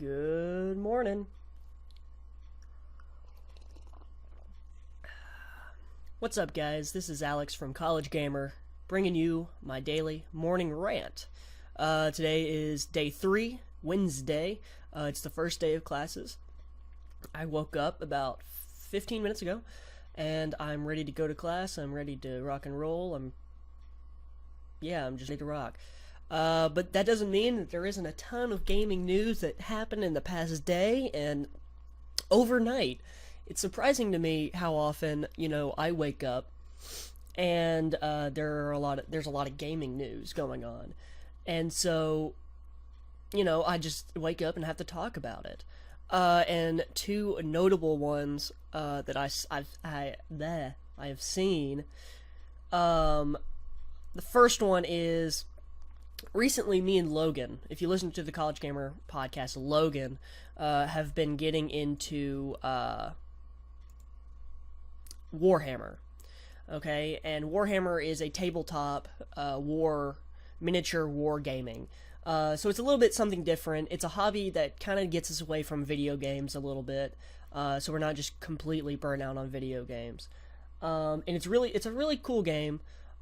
Good morning. What's up, guys? This is Alex from College Gamer, bringing you my daily morning rant. Today is day 3, Wednesday. It's the first day of classes. I woke up about 15 minutes ago, and I'm ready to go to class. I'm ready to rock and roll. I'm just ready to rock. But that doesn't mean that there isn't a ton of gaming news that happened in the past day and overnight. It's surprising to me how often, I wake up and there's a lot of gaming news going on. And so, I just wake up and have to talk about it. And two notable ones that I have seen. The first one is recently me and Logan, if you listen to the College Gamer podcast, Logan, have been getting into Warhammer. Okay, and Warhammer is a tabletop miniature war gaming. So it's a little bit something different. It's a hobby that kind of gets us away from video games a little bit. So we're not just completely burnt out on video games. And it's a really cool game.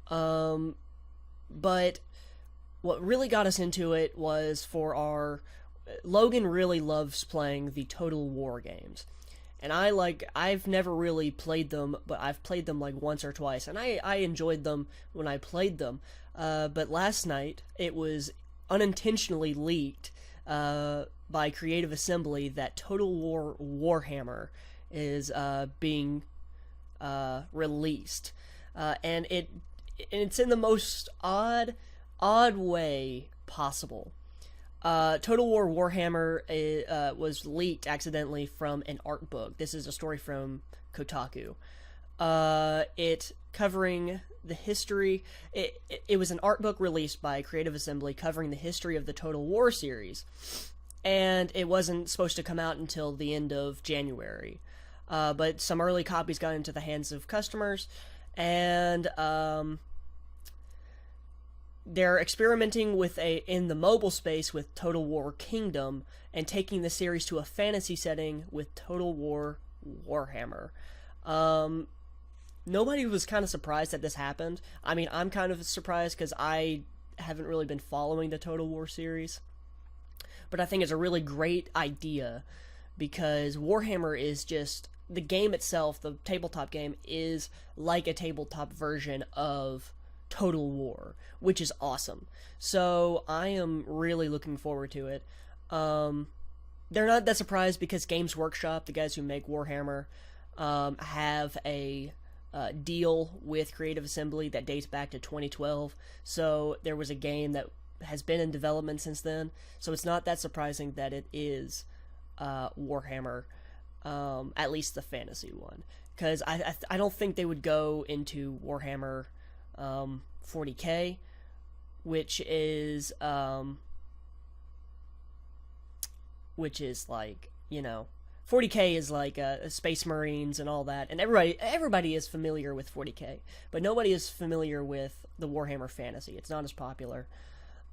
But what really got us into it was Logan really loves playing the Total War games. And I've never really played them, but I've played them like once or twice, and I enjoyed them when I played them. But last night, it was unintentionally leaked by Creative Assembly that Total War Warhammer is being released. And it's in the most odd way possible. Total War Warhammer was leaked accidentally from an art book. This is a story from Kotaku. It covering the history. It was an art book released by Creative Assembly covering the history of the Total War series, and it wasn't supposed to come out until the end of January. But some early copies got into the hands of customers, and they're experimenting in the mobile space with Total War Kingdom and taking the series to a fantasy setting with Total War Warhammer. Nobody was kind of surprised that this happened. I mean, I'm kind of surprised because I haven't really been following the Total War series. But I think it's a really great idea because Warhammer is just... The game itself, the tabletop game, is like a tabletop version of Total War, which is awesome. So I am really looking forward to it. They're not that surprised because Games Workshop, the guys who make Warhammer, have a deal with Creative Assembly that dates back to 2012. So there was a game that has been in development since then. So it's not that surprising that it is Warhammer, at least the fantasy one. Because I don't think they would go into Warhammer 40K, which is like, 40K is like Space Marines and all that, and everybody is familiar with 40K, but nobody is familiar with the Warhammer Fantasy. It's not as popular.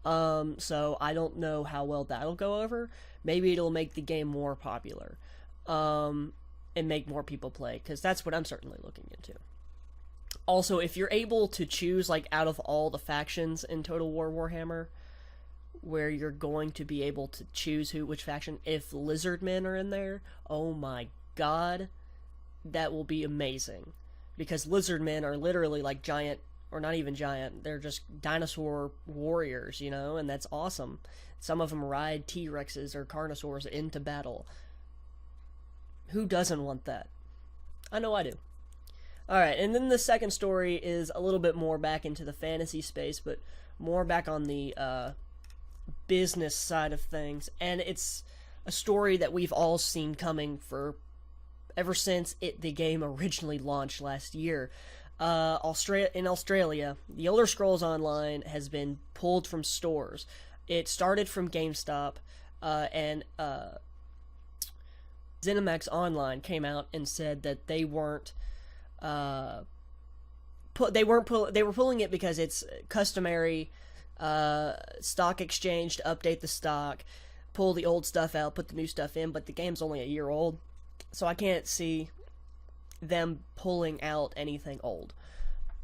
So I don't know how well that'll go over. Maybe it'll make the game more popular, and make more people play, because that's what I'm certainly looking into. Also, if you're able to choose, like, out of all the factions in Total War Warhammer, where you're going to be able to choose which faction, if lizardmen are in there, oh my god, that will be amazing. Because lizardmen are literally like giant, or not even giant, they're just dinosaur warriors, and that's awesome. Some of them ride T-Rexes or Carnosaurs into battle. Who doesn't want that? I know I do. Alright, and then the second story is a little bit more back into the fantasy space, but more back on the business side of things. And it's a story that we've all seen coming ever since the game originally launched last year. In Australia, The Elder Scrolls Online has been pulled from stores. It started from GameStop, and ZeniMax Online came out and said that they were pulling it because it's customary stock exchange to update the stock, pull the old stuff out, put the new stuff in, but the game's only a year old, so I can't see them pulling out anything old.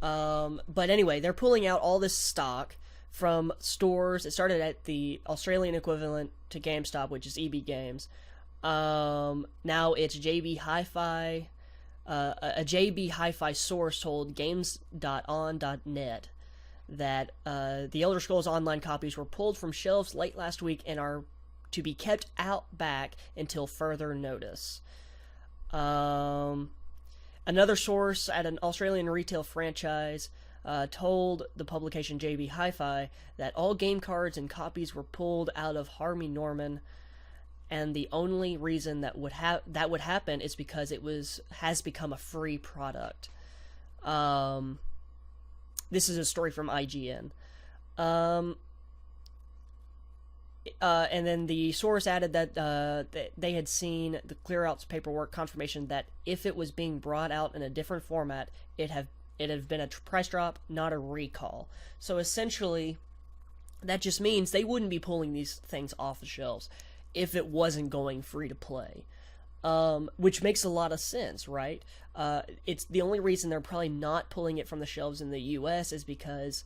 But anyway, they're pulling out all this stock from stores. It started at the Australian equivalent to GameStop, which is EB Games. Now it's JB Hi-Fi. A JB Hi-Fi source told Games.on.net that the Elder Scrolls Online copies were pulled from shelves late last week and are to be kept out back until further notice. Another source at an Australian retail franchise told the publication JB Hi-Fi that all game cards and copies were pulled out of Harvey Norman, and the only reason that would happen is because it has become a free product. This is a story from IGN. And then the source added that they had seen the clear-outs paperwork confirmation that if it was being brought out in a different format, it had been a price drop, not a recall. So essentially, that just means they wouldn't be pulling these things off the shelves if it wasn't going free to play. Which makes a lot of sense, right? It's the only reason they're probably not pulling it from the shelves in the US is because,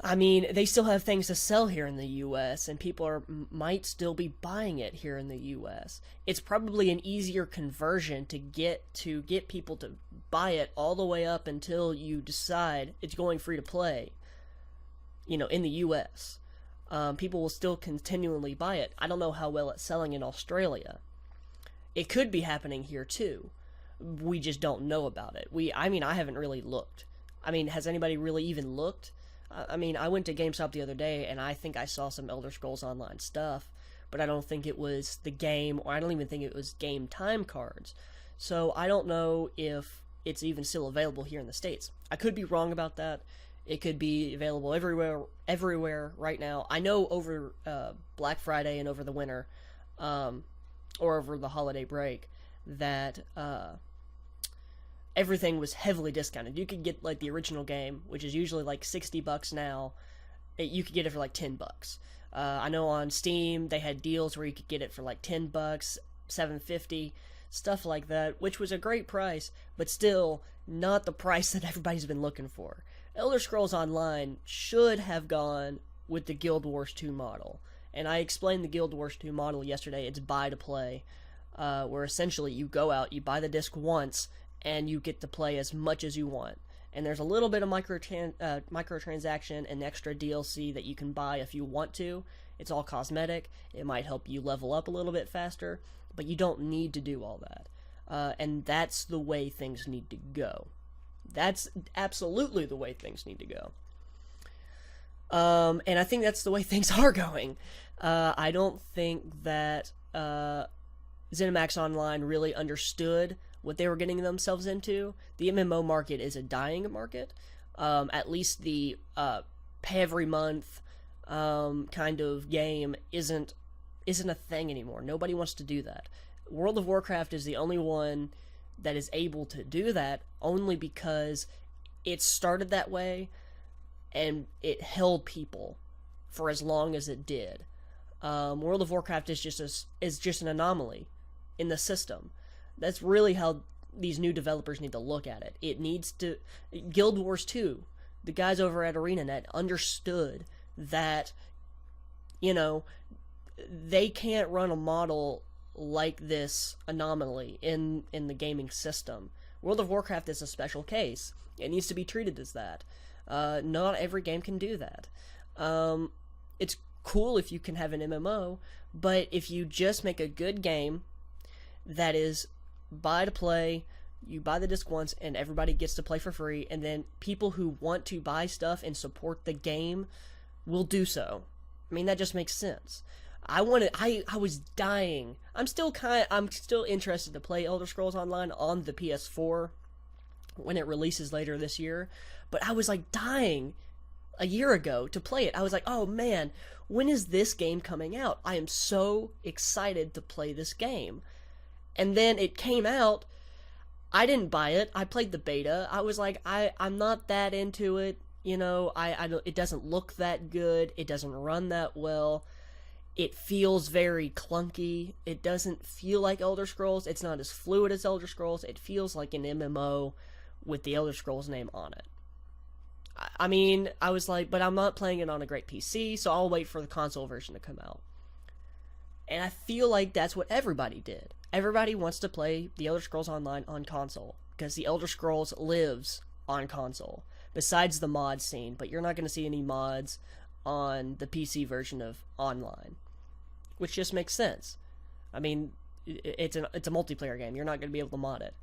I mean, they still have things to sell here in the US, and people might still be buying it here in the US. It's probably an easier conversion to get people to buy it all the way up until you decide it's going free to play, in the US. People will still continually buy it. I don't know how well it's selling in Australia. It could be happening here too. We just don't know about it. I haven't really looked. Has anybody really even looked? I went to GameStop the other day, and I think I saw some Elder Scrolls Online stuff, but I don't think it was the game, or I don't even think it was game time cards. So I don't know if it's even still available here in the States. I could be wrong about that. It could be available everywhere right now. I know over Black Friday and over the winter, or over the holiday break, that everything was heavily discounted. You could get like the original game, which is usually like $60 now. You could get it for like $10. I know on Steam they had deals where you could get it for like $10, $7.50, stuff like that, which was a great price, but still not the price that everybody's been looking for. Elder Scrolls Online should have gone with the Guild Wars 2 model, and I explained the Guild Wars 2 model yesterday. It's buy to play, where essentially you go out, you buy the disc once, and you get to play as much as you want. And there's a little bit of microtransaction and extra DLC that you can buy if you want to. It's all cosmetic. It might help you level up a little bit faster, but you don't need to do all that. And that's the way things need to go. That's absolutely the way things need to go. And I think that's the way things are going. I don't think that ZeniMax Online really understood what they were getting themselves into. The MMO market is a dying market. At least the pay every month kind of game isn't a thing anymore. Nobody wants to do that. World of Warcraft is the only one that is able to do that, only because it started that way and it held people for as long as it did. World of Warcraft is just an anomaly in the system. That's really how these new developers need to look at it. It needs to... Guild Wars 2, the guys over at ArenaNet understood that, they can't run a model like this anomaly in the gaming system. World of Warcraft is a special case. It needs to be treated as that. Not every game can do that. It's cool if you can have an MMO, but if you just make a good game that is buy to play, you buy the disc once and everybody gets to play for free, and then people who want to buy stuff and support the game will do so. That just makes sense. I was dying. I'm still interested to play Elder Scrolls Online on the PS4 when it releases later this year, but I was like dying a year ago to play it. I was like, oh man, when is this game coming out? I am so excited to play this game. And then it came out. I didn't buy it. I played the beta. I was like, I'm not that into it. It doesn't look that good. It doesn't run that well. It feels very clunky. It doesn't feel like Elder Scrolls. It's not as fluid as Elder Scrolls. It feels like an MMO with the Elder Scrolls name on it. I mean, I was like, but I'm not playing it on a great PC, so I'll wait for the console version to come out. And I feel like that's what everybody did. Everybody wants to play the Elder Scrolls Online on console, because the Elder Scrolls lives on console, besides the mod scene, but you're not going to see any mods on the PC version of Online, which just makes sense. I mean, it's a multiplayer game. You're not going to be able to mod it.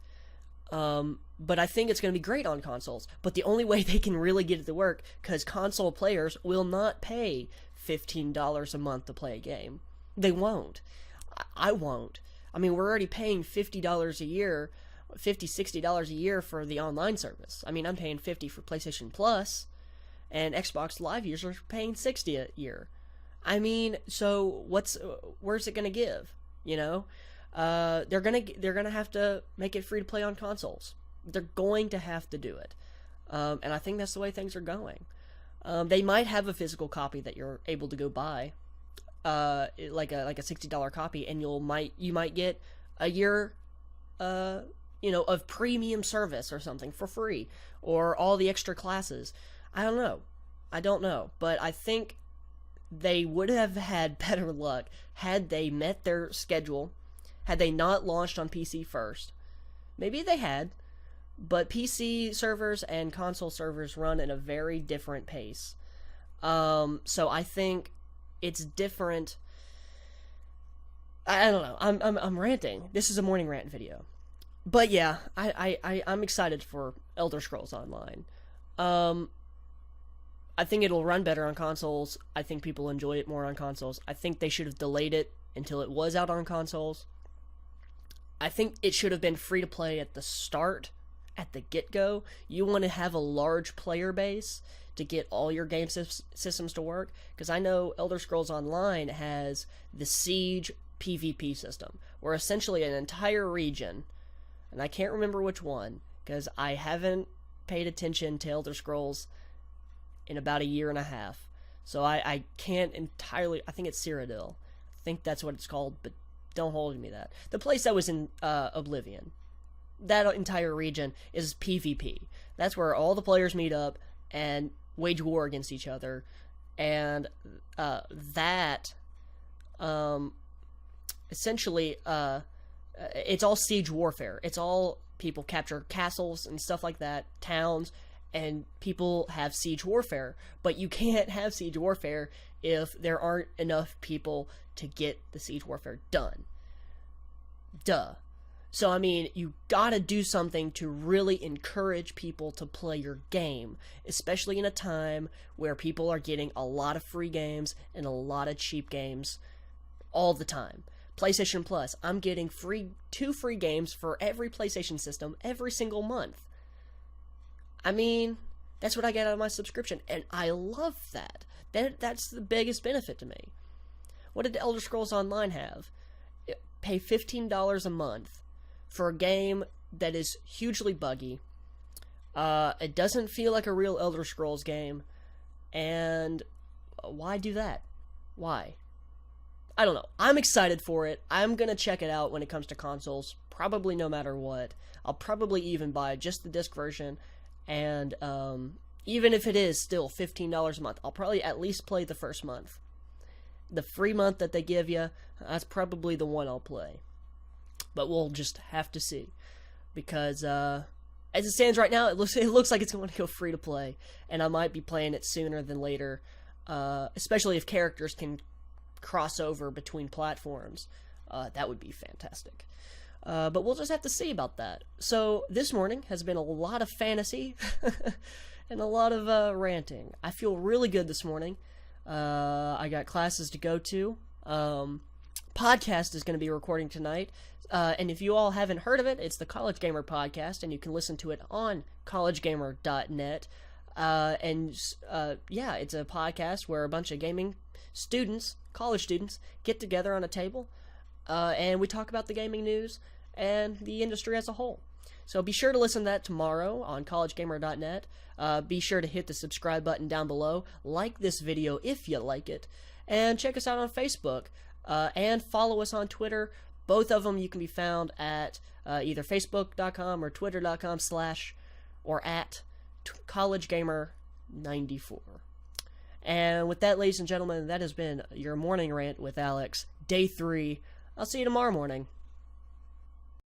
But I think it's going to be great on consoles. But the only way they can really get it to work, because console players will not pay $15 a month to play a game. They won't. I won't. I mean, we're already paying $50 a year, $60 a year for the online service. I mean, I'm paying $50 for PlayStation Plus, and Xbox Live users are paying $60 a year. I mean, so where's it going to give? You know? They're gonna have to make it free to play on consoles. They're going to have to do it, and I think that's the way things are going. They might have a physical copy that you're able to go buy, like a $60 copy, and you might get a year, of premium service or something for free, or all the extra classes. I don't know, but I think they would have had better luck had they met their schedule. Had they not launched on PC first. Maybe they had, but PC servers and console servers run at a very different pace. So I think it's different. I don't know. I'm ranting. This is a morning rant video. But yeah, I'm excited for Elder Scrolls Online. I think it'll run better on consoles. I think people enjoy it more on consoles. I think they should have delayed it until it was out on consoles. I think it should have been free to play at the start, at the get-go. You want to have a large player base to get all your game systems to work, because I know Elder Scrolls Online has the Siege PvP system, where essentially an entire region, and I can't remember which one, because I haven't paid attention to Elder Scrolls in about a year and a half, so I can't entirely. I think it's Cyrodiil. I think that's what it's called, but don't hold me that. The place that was in Oblivion, that entire region is PvP. That's where all the players meet up and wage war against each other, and essentially it's all siege warfare. It's all people capture castles and stuff like that, towns, and people have siege warfare. But you can't have siege warfare if there aren't enough people to get the siege warfare done. Duh. So, I mean, you gotta do something to really encourage people to play your game, especially in a time where people are getting a lot of free games and a lot of cheap games all the time. PlayStation Plus, I'm getting 2 free games for every PlayStation system every single month. I mean, that's what I get out of my subscription, and I love that. That's the biggest benefit to me. What did Elder Scrolls Online have? Pay $15 a month for a game that is hugely buggy. It doesn't feel like a real Elder Scrolls game, and why do that? Why? I don't know. I'm excited for it. I'm gonna check it out when it comes to consoles, probably no matter what. I'll probably even buy just the disc version, and even if it is still $15 a month, I'll probably at least play the first month. The free month that they give you, that's probably the one I'll play. But we'll just have to see, because as it stands right now, it looks like it's going to go free to play, and I might be playing it sooner than later, especially if characters can cross over between platforms. That would be fantastic. But we'll just have to see about that. So this morning has been a lot of fantasy and a lot of ranting. I feel really good this morning. I got classes to go to. Podcast is going to be recording tonight. And if you all haven't heard of it, it's the College Gamer Podcast, and you can listen to it on collegegamer.net. Yeah, it's a podcast where a bunch of gaming students, college students, get together on a table, and we talk about the gaming news and the industry as a whole. So be sure to listen to that tomorrow on collegegamer.net. Be sure to hit the subscribe button down below. Like this video if you like it. And check us out on Facebook. And follow us on Twitter. Both of them you can be found at either facebook.com or twitter.com/ or at collegegamer94. And with that, ladies and gentlemen, that has been your morning rant with Alex, day 3. I'll see you tomorrow morning.